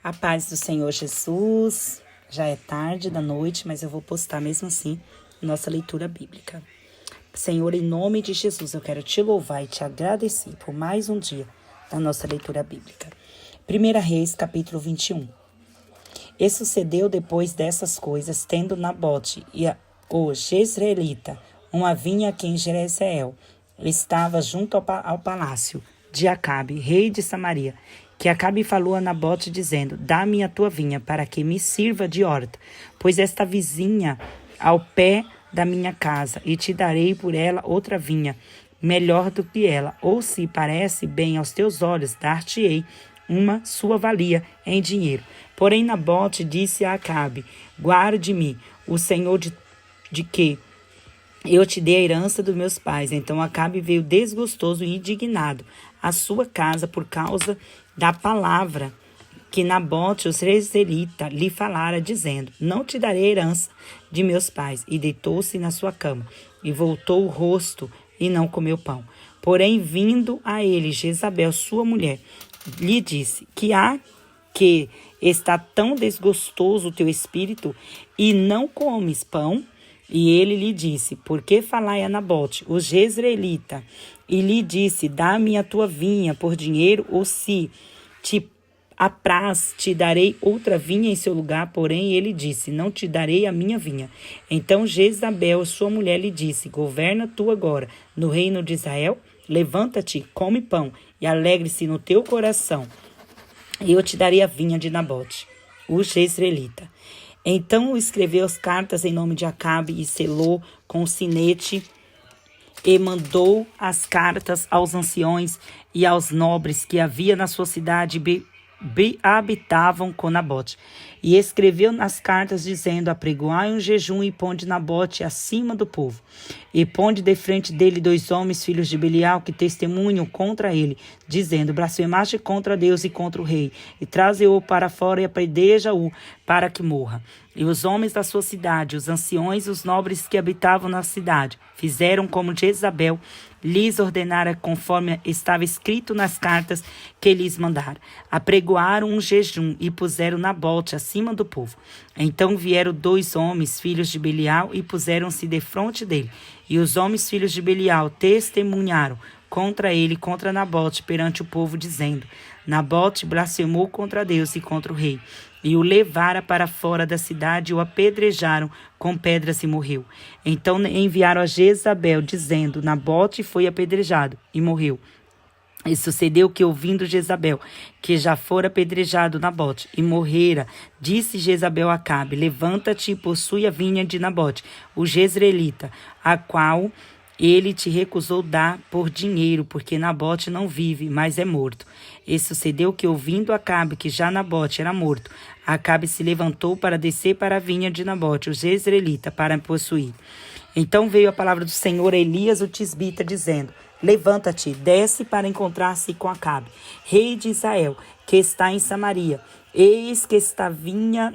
A paz do Senhor Jesus. Já é tarde da noite, mas eu vou postar mesmo assim nossa leitura bíblica. Senhor, em nome de Jesus, eu quero te louvar e te agradecer por mais um dia da nossa leitura bíblica. 1 Reis, capítulo 21. E sucedeu depois dessas coisas, tendo Nabote o Jezreelita uma vinha aqui em Jezreel, estava junto ao palácio de Acabe, rei de Samaria, que Acabe falou a Nabote, dizendo: dá-me a tua vinha, para que me sirva de horta, pois esta vizinha ao pé da minha casa, e te darei por ela outra vinha, melhor do que ela, ou se parece bem aos teus olhos, dar-te-ei uma sua valia em dinheiro. Porém Nabote disse a Acabe: guarde-me o Senhor de que eu te dei a herança dos meus pais. Então Acabe veio desgostoso e indignado à sua casa por causa da palavra que Nabote, o jezreelita, lhe falara, dizendo: não te darei a herança de meus pais. E deitou-se na sua cama, e voltou o rosto, e não comeu pão. Porém, vindo a ele Jezabel, sua mulher, lhe disse: que há que está tão desgostoso o teu espírito, e não comes pão? E ele lhe disse: por que falai a Nabote, o jezreelita? E lhe disse: dá-me a tua vinha por dinheiro, ou se te apraz, te darei outra vinha em seu lugar. Porém ele disse: não te darei a minha vinha. Então Jezabel, sua mulher, lhe disse: governa tu agora no reino de Israel? Levanta-te, come pão, e alegre-se no teu coração. E eu te darei a vinha de Nabote, o jezreelita. Então escreveu as cartas em nome de Acabe e selou com o sinete, e mandou as cartas aos anciões e aos nobres que havia na sua cidade habitavam com Nabote. E escreveu nas cartas, dizendo: apregoai um jejum e ponde Nabote acima do povo. E ponde de frente dele 2 homens, filhos de Belial, que testemunham contra ele, dizendo: blasfemaste contra Deus e contra o rei, e traze-o para fora e apedreja-o para que morra. E os homens da sua cidade, os anciões e os nobres que habitavam na cidade, fizeram como Jezabel lhes ordenara, conforme estava escrito nas cartas que lhes mandara. Apregoaram um jejum e puseram Nabote acima do povo. Então vieram 2 homens, filhos de Belial, e puseram-se defronte dele. E os homens, filhos de Belial, testemunharam contra ele, contra Nabote, perante o povo, dizendo: Nabote blasfemou contra Deus e contra o rei. E o levara para fora da cidade e o apedrejaram com pedras e morreu. Então enviaram a Jezabel, dizendo: Nabote foi apedrejado e morreu. E sucedeu que, ouvindo Jezabel que já fora apedrejado Nabote e morrera, disse Jezabel a Acabe: levanta-te e possui a vinha de Nabote, o jezreelita, a qual ele te recusou dar por dinheiro, porque Nabote não vive, mas é morto. E sucedeu que, ouvindo Acabe que já Nabote era morto, Acabe se levantou para descer para a vinha de Nabote, o jezreelita, para possuir. Então veio a palavra do Senhor a Elias, o tisbita, dizendo: levanta-te, desce para encontrar-se com Acabe, rei de Israel, que está em Samaria. Eis que está a vinha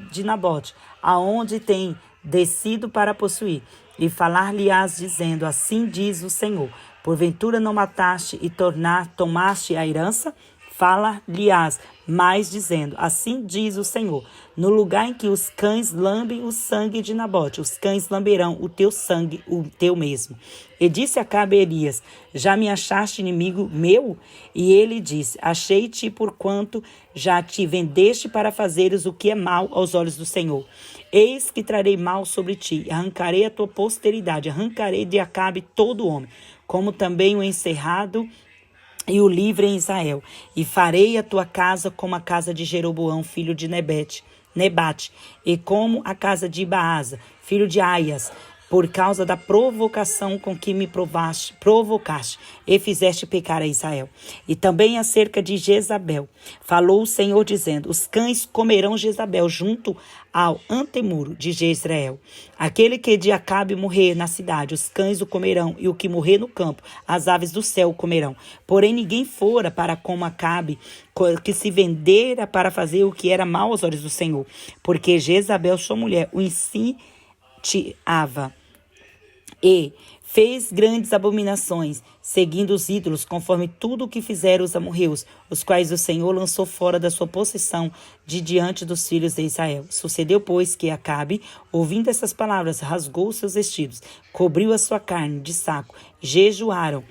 de Nabote, aonde tem descido para possuir. E falar-lhe-ás, dizendo: assim diz o Senhor: porventura não mataste e tomaste a herança? Fala-lhe-ás mais, dizendo: assim diz o Senhor: no lugar em que os cães lambem o sangue de Nabote, os cães lamberão o teu sangue, o teu mesmo. E disse Acabe a Elias: já me achaste inimigo meu? E ele disse: achei-te, porquanto já te vendeste para fazeres o que é mal aos olhos do Senhor. Eis que trarei mal sobre ti, arrancarei a tua posteridade, arrancarei de Acabe todo homem, como também o encerrado e o livre em Israel. E farei a tua casa como a casa de Jeroboão, filho de Nebate, e como a casa de Baasa, filho de Aias, por causa da provocação com que me provocaste, e fizeste pecar a Israel. E também acerca de Jezabel, falou o Senhor, dizendo: os cães comerão Jezabel junto ao antemuro de Jezreel. Aquele que de Acabe morrer na cidade, os cães o comerão, e o que morrer no campo, as aves do céu o comerão. Porém ninguém fora para como Acabe, que se vendera para fazer o que era mal aos olhos do Senhor, porque Jezabel, sua mulher, o incitava e Fez grandes abominações, seguindo os ídolos, conforme tudo o que fizeram os amorreus, os quais o Senhor lançou fora da sua possessão de diante dos filhos de Israel. Sucedeu, pois, que Acabe, ouvindo essas palavras, rasgou os seus vestidos, cobriu a sua carne de saco, jejuou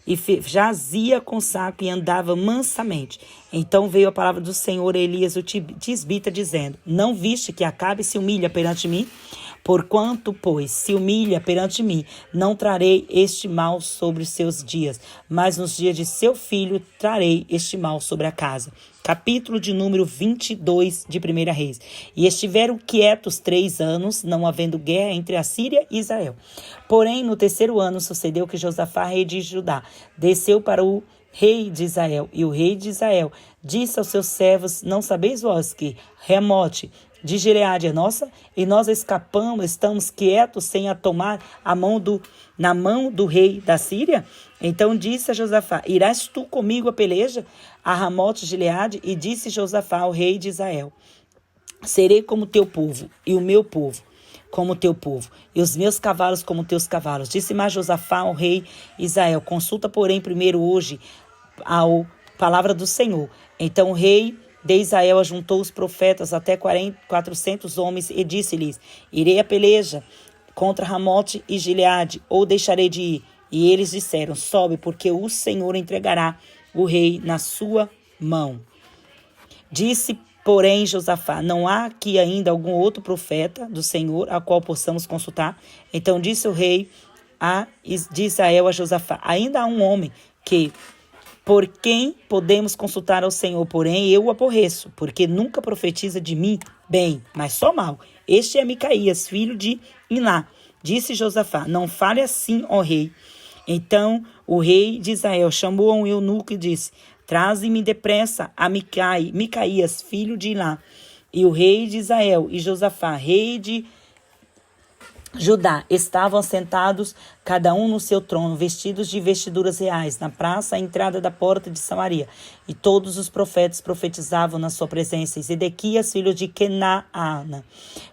e jazia com saco e andava mansamente. Então veio a palavra do Senhor a Elias o tisbita, dizendo: Não viste que Acabe se humilha perante mim? Porquanto, pois, se humilha perante mim, não trarei este mal sobre os seus dias, mas nos dias de seu filho trarei este mal sobre a casa. Capítulo de número 22 de 1 Reis. E estiveram quietos 3 anos, não havendo guerra entre a Síria e Israel. Porém, no 3º ano sucedeu que Josafá, rei de Judá, desceu para o rei de Israel. E o rei de Israel disse aos seus servos: Não sabeis vós que Ramote de Gileade é nossa, e nós escapamos, estamos quietos sem a tomar na mão do rei da Síria? Então disse a Josafá: Irás tu comigo a peleja a Ramote de Gileade? E disse Josafá ao rei de Israel: Serei como teu povo, e o meu povo como teu povo, e os meus cavalos como teus cavalos. Disse mais Josafá ao rei Israel: Consulta, porém, primeiro hoje a palavra do Senhor. Então o rei de Israel ajuntou os profetas, até 400 homens, e disse-lhes: Irei a peleja contra Ramote e Gileade, ou deixarei de ir? E eles disseram: Sobe, porque o Senhor entregará o rei na sua mão. Disse, porém, Josafá: Não há aqui ainda algum outro profeta do Senhor a qual possamos consultar? Então disse o rei de Israel a Josafá: Ainda há um homem por quem podemos consultar ao Senhor, porém eu o aborreço, porque nunca profetiza de mim bem, mas só mal. Este é Micaías, filho de Iná. Disse Josafá: Não fale assim, ó rei. Então o rei de Israel chamou a um eunuco e disse: Traze-me depressa a Micaías, filho de Iná. E o rei de Israel e Josafá, rei de Judá, estavam sentados, cada um no seu trono, vestidos de vestiduras reais, na praça à entrada da porta de Samaria. E todos os profetas profetizavam na sua presença. E Zedequias, filho de Kenaana,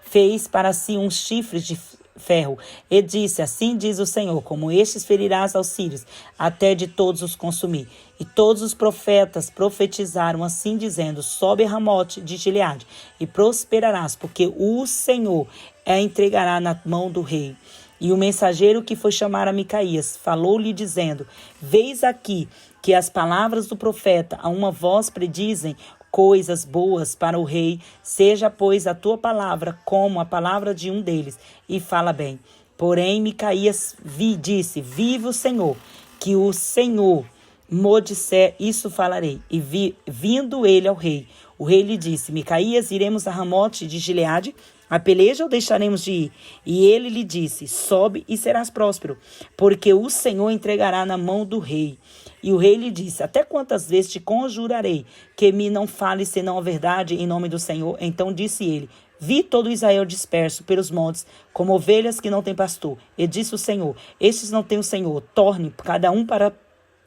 fez para si uns chifres de ferro, e disse: Assim diz o Senhor, como estes ferirás aos sírios, até de todos os consumir. E todos os profetas profetizaram assim, dizendo: Sobe a Ramote de Gileade, e prosperarás, porque o Senhor a entregará na mão do rei. E o mensageiro que foi chamar a Micaías falou-lhe, dizendo: Veis aqui que as palavras do profeta a uma voz predizem coisas boas para o rei. Seja, pois, a tua palavra como a palavra de um deles, e fala bem. Porém, Micaías disse: Vive o Senhor, que o Senhor me disser, isso falarei. E vindo ele ao rei, o rei lhe disse: Micaías, iremos a Ramote de Gileade a peleja, ou deixaremos de ir? E ele lhe disse: Sobe e serás próspero, porque o Senhor entregará na mão do rei. E o rei lhe disse: Até quantas vezes te conjurarei que me não fales senão a verdade em nome do Senhor? Então disse ele: Vi todo Israel disperso pelos montes, como ovelhas que não têm pastor. E disse o Senhor: Estes não têm o Senhor, torne cada um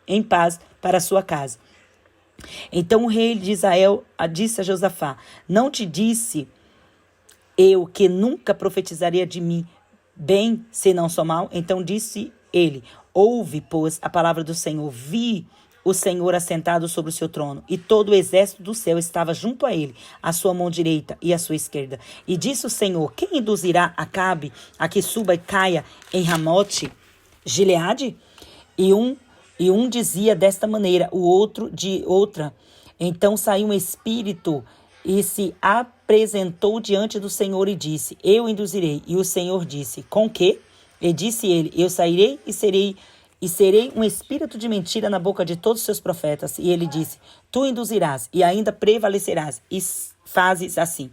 em paz para a sua casa. Então o rei de Israel disse a Josafá: Não te disse eu que nunca profetizaria de mim bem, senão só mal? Então disse ele: Ouve, pois, a palavra do Senhor. Vi o Senhor assentado sobre o seu trono, e todo o exército do céu estava junto a ele, à sua mão direita e à sua esquerda. E disse o Senhor: Quem induzirá Acabe a que suba e caia em Ramote Gileade? E um dizia desta maneira, o outro de outra. Então saiu um espírito e se apresentou diante do Senhor e disse: Eu induzirei. E o Senhor disse: Com que? E disse ele: Eu sairei e serei um espírito de mentira na boca de todos os seus profetas. E ele disse: Tu induzirás e ainda prevalecerás, e fazes assim.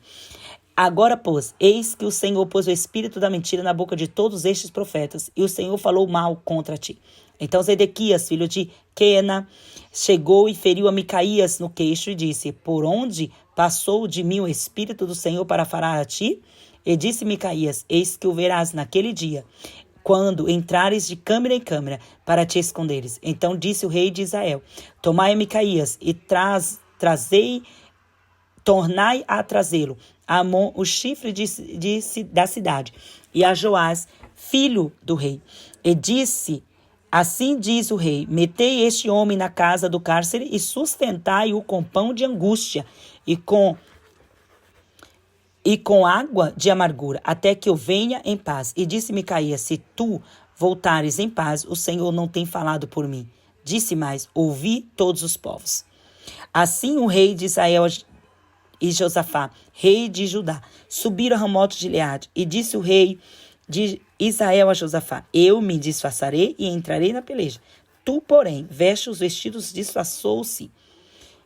Agora, pois, eis que o Senhor pôs o espírito da mentira na boca de todos estes profetas, e o Senhor falou mal contra ti. Então Zedequias, filho de Quena, chegou e feriu a Micaías no queixo e disse: Por onde passou de mim o espírito do Senhor para falar a ti? E disse Micaías: Eis que o verás naquele dia, quando entrares de câmara em câmara para te esconderes. Então disse o rei de Israel: Tomai a Micaías e tornai a trazê-lo a Amon, o chifre da cidade. e a Joás, filho do rei. E disse: assim diz o rei: metei este homem na casa do cárcere e sustentai-o com pão de angústia e com água de amargura, até que eu venha em paz. E disse Micaías: se tu voltares em paz, o Senhor não tem falado por mim. Disse mais: ouvi todos os povos. Assim o rei de Israel e Josafá, rei de Judá, subiram a Ramote de Gileade. E disse o rei de Israel a Josafá: eu me disfarçarei e entrarei na peleja. Tu, porém, veste os vestidos, disfarçou-se,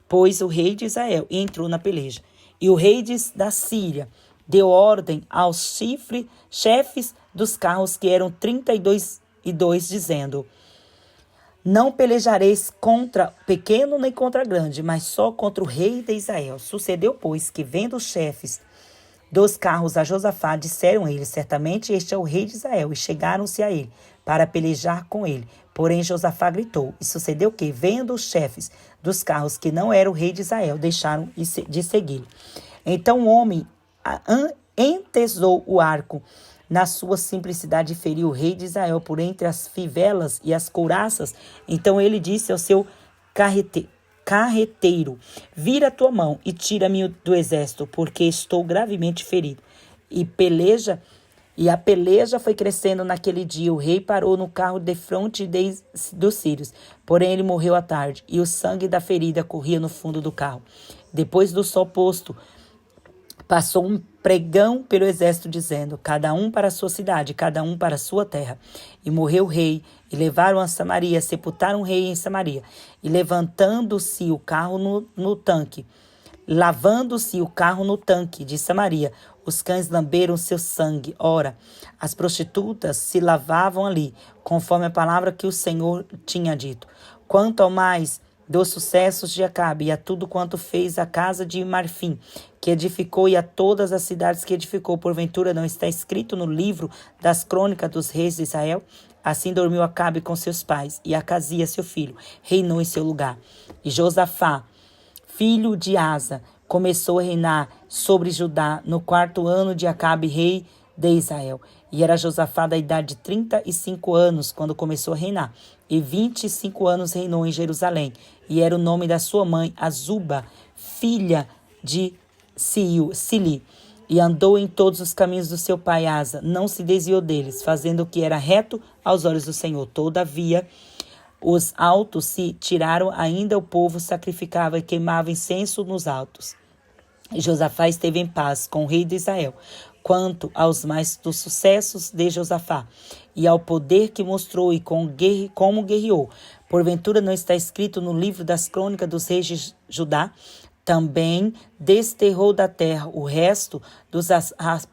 pois o rei de Israel, e entrou na peleja. E o rei da Síria deu ordem aos chefes dos carros, que eram 32, dizendo: não pelejareis contra pequeno nem contra grande, mas só contra o rei de Israel. Sucedeu, pois, que vendo os chefes dos carros a Josafá, disseram eles: certamente este é o rei de Israel. E chegaram-se a ele para pelejar com ele. Porém Josafá gritou. E sucedeu que, vendo os chefes dos carros que não era o rei de Israel, deixaram de segui-lo. Então o homem entesou o arco na sua simplicidade, e feriu o rei de Israel por entre as fivelas e as couraças. Então ele disse ao seu carreteiro: vira a tua mão e tira-me do exército, porque estou gravemente ferido. E a peleja foi crescendo naquele dia. O rei parou no carro defronte dos sírios. Porém ele morreu à tarde, e o sangue da ferida corria no fundo do carro. Depois do sol posto, passou um pregão pelo exército, dizendo: cada um para a sua cidade, cada um para a sua terra. E morreu o rei, e levaram a Samaria, sepultaram o rei em Samaria. E lavando-se o carro no tanque de Samaria, os cães lamberam seu sangue. Ora, as prostitutas se lavavam ali, conforme a palavra que o Senhor tinha dito. Quanto ao mais dos sucessos de Acabe, e a tudo quanto fez a casa de Marfim, que edificou, e a todas as cidades que edificou, porventura não está escrito no livro das crônicas dos reis de Israel? Assim dormiu Acabe com seus pais, e Acasias, seu filho, reinou em seu lugar. E Josafá, filho de Asa, começou a reinar sobre Judá no 4º ano de Acabe, rei de Israel. E era Josafá da idade de 35 anos quando começou a reinar. E 25 anos reinou em Jerusalém. E era o nome da sua mãe Azuba, filha de Sili. E andou em todos os caminhos do seu pai Asa, não se desviou deles, fazendo o que era reto aos olhos do Senhor. Todavia, os altos se tiraram, ainda o povo sacrificava e queimava incenso nos altos. E Josafá esteve em paz com o rei de Israel. Quanto aos mais dos sucessos de Josafá, e ao poder que mostrou e como guerreou, porventura não está escrito no livro das crônicas dos reis de Judá? Também desterrou da terra o resto dos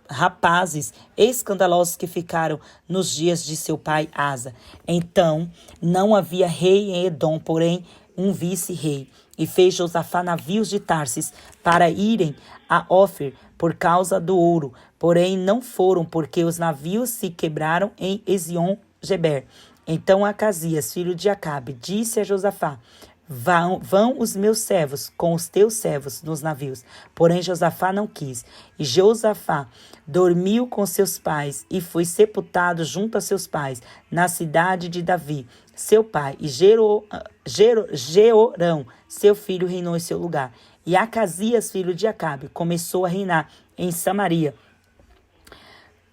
rapazes escandalosos que ficaram nos dias de seu pai Asa. Então não havia rei em Edom, porém um vice-rei. E fez Josafá navios de Tarsis para irem a Ofir por causa do ouro. Porém não foram, porque os navios se quebraram em Ezion-Geber. Então Acasias, filho de Acabe, disse a Josafá: vão os meus servos com os teus servos nos navios. Porém Josafá não quis. E Josafá dormiu com seus pais e foi sepultado junto a seus pais na cidade de Davi, seu pai. E Jeorão, seu filho, reinou em seu lugar. E Acasias, filho de Acabe, começou a reinar em Samaria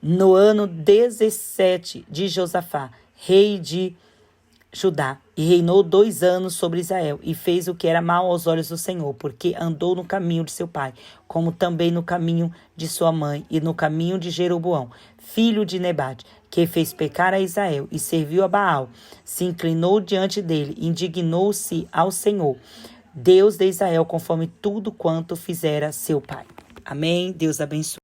no ano 17 de Josafá, rei de Judá, e reinou 2 anos sobre Israel, e fez o que era mal aos olhos do Senhor, porque andou no caminho de seu pai, como também no caminho de sua mãe, e no caminho de Jeroboão, filho de Nebate, que fez pecar a Israel, e serviu a Baal, se inclinou diante dele, indignou-se ao Senhor, Deus de Israel, conforme tudo quanto fizera seu pai. Amém. Deus abençoe.